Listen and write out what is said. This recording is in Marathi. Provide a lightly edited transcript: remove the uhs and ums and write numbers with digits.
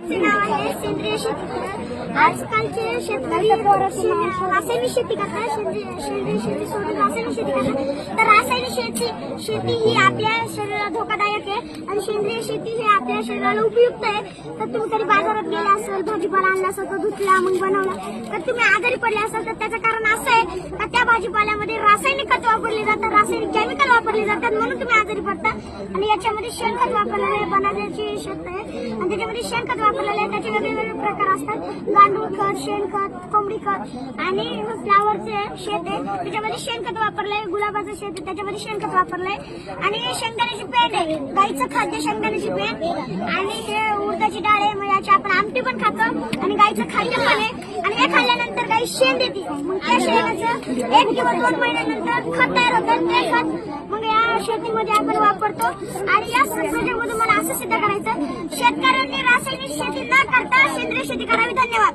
टॉपिकचे नाव आहे सेंद्रिय शेती. आजकालचे शेतकरी रासायनिक शेती करतात, सेंद्रिय शेती सोडून रासायनिक शेती करतात. तर रासायनिक शेती ही आपल्या शरीराला धोकादायक आहे आणि सेंद्रिय शेती ही आपल्या शरीराला उपयुक्त आहे. तर तुम्ही कधी बाजारात गेला असेल, भाजीपाला आणला असेल, तो धुतला मग बनवला, तर तुम्ही आजारी पडले असाल तर त्याचं कारण असं आहे का त्या भाजीपाल्यामध्ये रासायनिक खत वापरले जातात, रासायनिक केमिकल वापरले जातात, म्हणून तुम्ही आजारी पडता. आणि याच्यामध्ये शेणखत वापरलेलं आहे, बनावटीची शेत आहे आणि त्याच्यामध्ये शेणखत वापरलेलं आहे. त्याचे वेगवेगळे प्रकार असतात, गांडूळ खत, शेणखत, कोंबडी खत आणि फ्लावरचे शेत आहे त्याच्यामध्ये शेणखत वापरलंय, गुलाबाचं शेत आहे त्याच्यामध्ये शेणखत वापरलंय आणि शेंगदाण्याची पेंड आहे, गाईचं खाद्य शेंगदाण्याची पेंड आणि हे उडदाची डाळ आहे. मग याची आपण आमटी पण खातो आणि गाईचं खाद्य पण आहे आणि हे खाल्ल्यानंतर गाई शेण देते. मग त्या शेणाचं 1 किंवा 2 महिन्यानंतर खत तयार होतं. ते खत मग या शेतीमध्ये आपण वापरतो आणि या सगळ्यामधून मला असं सिद्ध करायचं, शेतकऱ्यांनी रासायनिक शेती न करता सेंद्रिय शेती करावी. धन्यवाद.